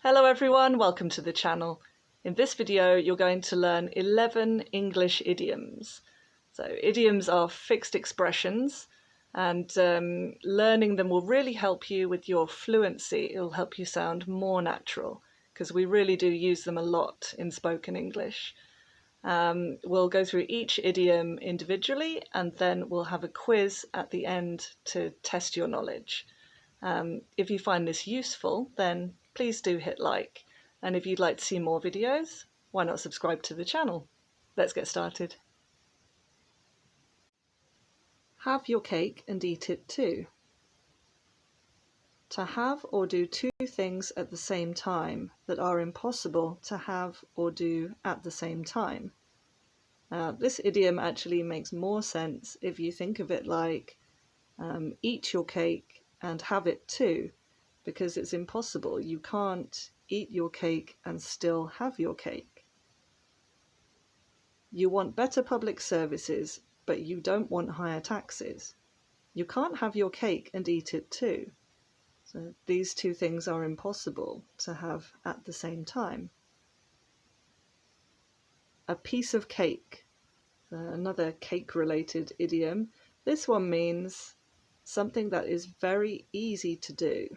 Hello everyone, welcome to the channel. In this video you're going to learn 11 English idioms. So idioms are fixed expressions and learning them will really help you with your fluency. It'll help you sound more natural because we really do use them a lot in spoken English. We'll go through each idiom individually and then we'll have a quiz at the end to test your knowledge. If you find this useful, then please do hit like. And if you'd like to see more videos, why not subscribe to the channel? Let's get started. Have your cake and eat it too. To have or do two things at the same time that are impossible to have or do at the same time. This idiom actually makes more sense if you think of it like eat your cake and have it too, because it's impossible. You can't eat your cake and still have your cake. You want better public services, but you don't want higher taxes. You can't have your cake and eat it too. So these two things are impossible to have at the same time. A piece of cake, another cake-related idiom. This one means something that is very easy to do.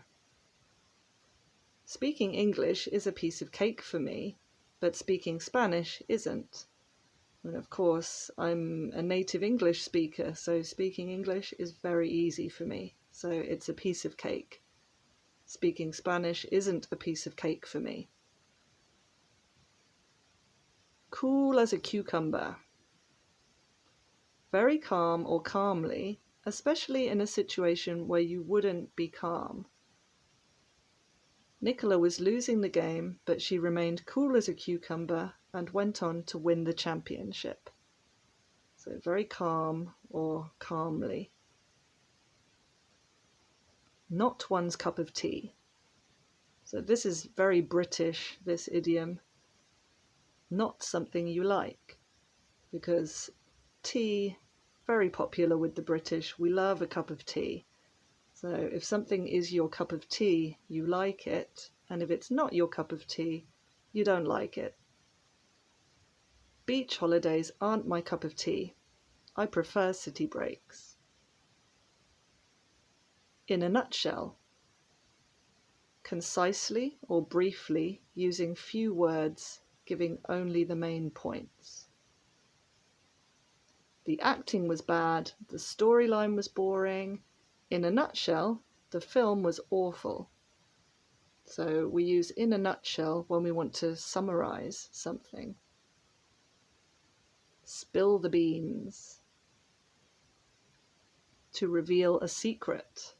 Speaking English is a piece of cake for me, but speaking Spanish isn't. And of course, I'm a native English speaker, so speaking English is very easy for me. So it's a piece of cake. Speaking Spanish isn't a piece of cake for me. Cool as a cucumber. Very calm or calmly, especially in a situation where you wouldn't be calm. Nicola was losing the game, but she remained cool as a cucumber and went on to win the championship. So very calm or calmly. Not one's cup of tea. So this is very British, this idiom. Not something you like, because tea, very popular with the British. We love a cup of tea. So if something is your cup of tea, you like it, and if it's not your cup of tea, you don't like it. Beach holidays aren't my cup of tea. I prefer city breaks. In a nutshell. Concisely or briefly, using few words, giving only the main points. The acting was bad, the storyline was boring. In a nutshell, the film was awful. So we use in a nutshell when we want to summarize something. Spill the beans. To reveal a secret.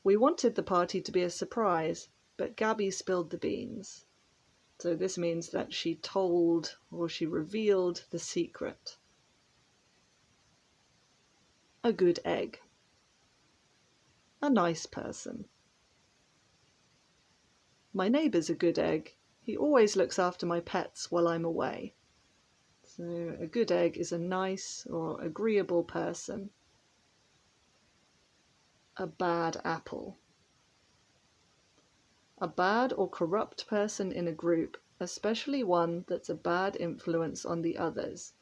We wanted the party to be a surprise, but Gabby spilled the beans. So this means that she told or she revealed the secret. A good egg. A nice person. My neighbour's a good egg. He always looks after my pets while I'm away. So a good egg is a nice or agreeable person. A bad apple. A bad or corrupt person in a group, especially one that's a bad influence on the others.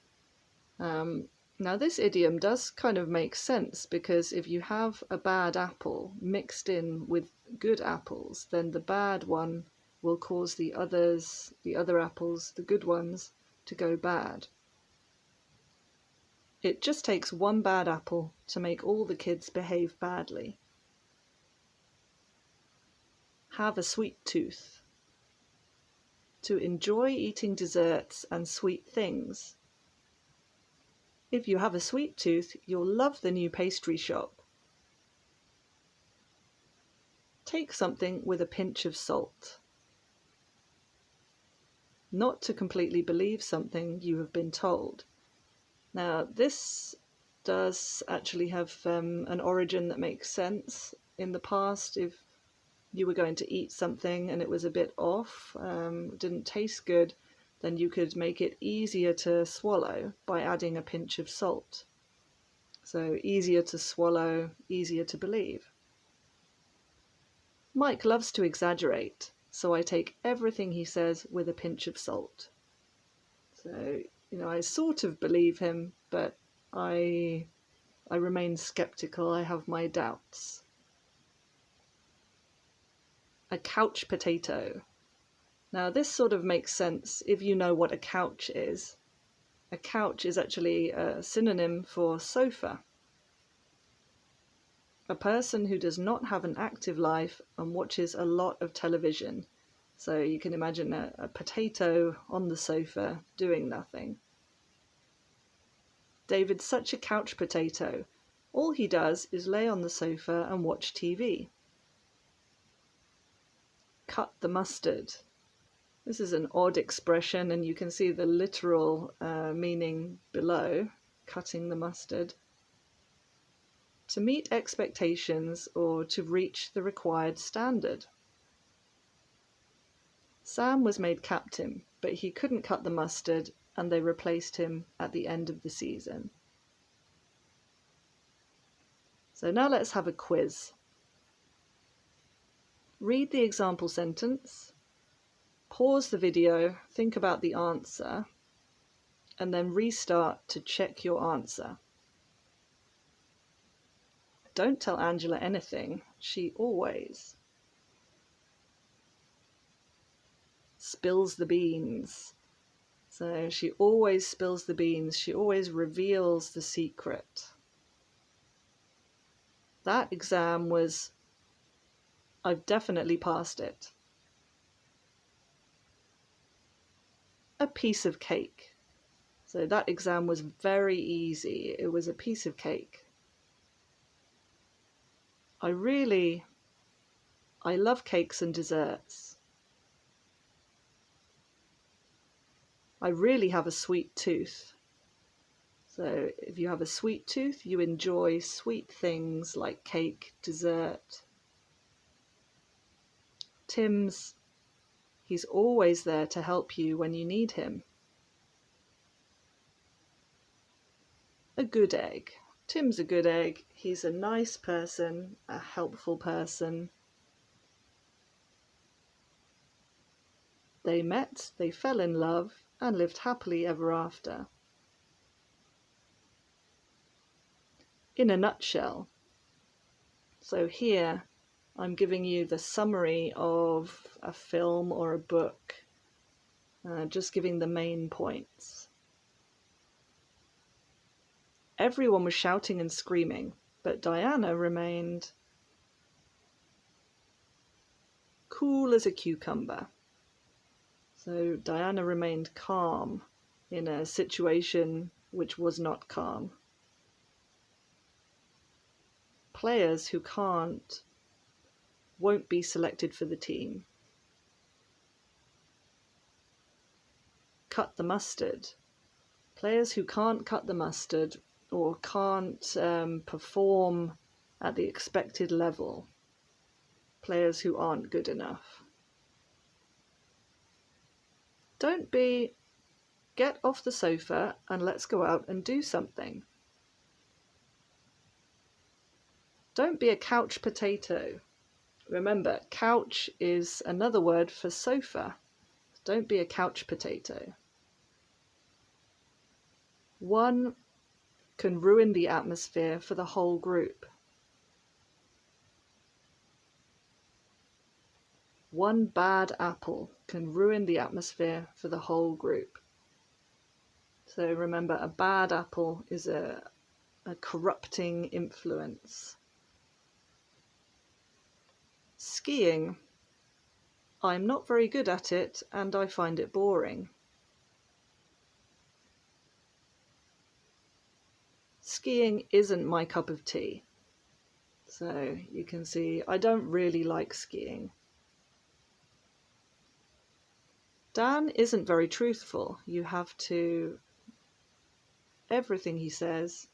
Now this idiom does kind of make sense, because if you have a bad apple mixed in with good apples, then the bad one will cause the other apples, the good ones, to go bad. It just takes one bad apple to make all the kids behave badly. Have a sweet tooth. To enjoy eating desserts and sweet things. If you have a sweet tooth, you'll love the new pastry shop. Take something with a pinch of salt. Not to completely believe something you have been told. Now, this does actually have an origin that makes sense. In the past, if you were going to eat something and it was a bit off, didn't taste good, then you could make it easier to swallow by adding a pinch of salt. So easier to swallow, easier to believe. Mike loves to exaggerate, so I take everything he says with a pinch of salt. So, I sort of believe him, but I remain skeptical. I have my doubts. A couch potato. Now, this sort of makes sense if you know what a couch is. A couch is actually a synonym for sofa. A person who does not have an active life and watches a lot of television. So you can imagine a potato on the sofa doing nothing. David's such a couch potato. All he does is lay on the sofa and watch TV. Cut the mustard. This is an odd expression, and you can see the literal meaning below, cutting the mustard. To meet expectations or to reach the required standard. Sam was made captain, but he couldn't cut the mustard, and they replaced him at the end of the season. So now let's have a quiz. Read the example sentence, pause the video, think about the answer, and then restart to check your answer. Don't tell Angela anything. She always spills the beans. So she always spills the beans. She always reveals the secret. That exam was, I've definitely passed it. A piece of cake. So that exam was very easy. It was a piece of cake. I love cakes and desserts. I really have a sweet tooth. So if you have a sweet tooth, you enjoy sweet things like cake, dessert. Tim's, he's always there to help you when you need him. A good egg. Tim's a good egg. He's a nice person, a helpful person. They met, they fell in love, and lived happily ever after. In a nutshell. So here I'm giving you the summary of a film or a book, just giving the main points. Everyone was shouting and screaming, but Diana remained cool as a cucumber. So Diana remained calm in a situation which was not calm. Players who won't be selected for the team. Cut the mustard. Players who can't cut the mustard or can't perform at the expected level. Players who aren't good enough. Get off the sofa and let's go out and do something. Don't be a couch potato. Remember, couch is another word for sofa. Don't be a couch potato. One can ruin the atmosphere for the whole group. One bad apple can ruin the atmosphere for the whole group. So remember, a bad apple is a corrupting influence. Skiing. I'm not very good at it and I find it boring. Skiing isn't my cup of tea. So you can see I don't really like skiing. Dan isn't very truthful. You have to, everything he says,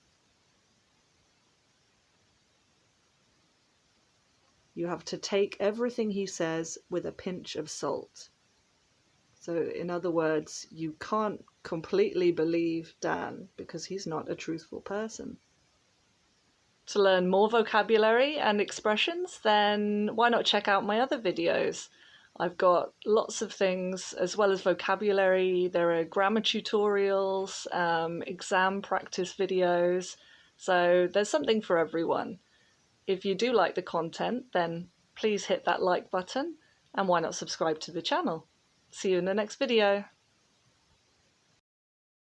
you have to take everything he says with a pinch of salt. So in other words, you can't completely believe Dan because he's not a truthful person. to learn more vocabulary and expressions, then why not check out my other videos? I've got lots of things as well as vocabulary. There are grammar tutorials, exam practice videos, so there's something for everyone. If you do like the content, then please hit that like button, and why not subscribe to the channel? See you in the next video.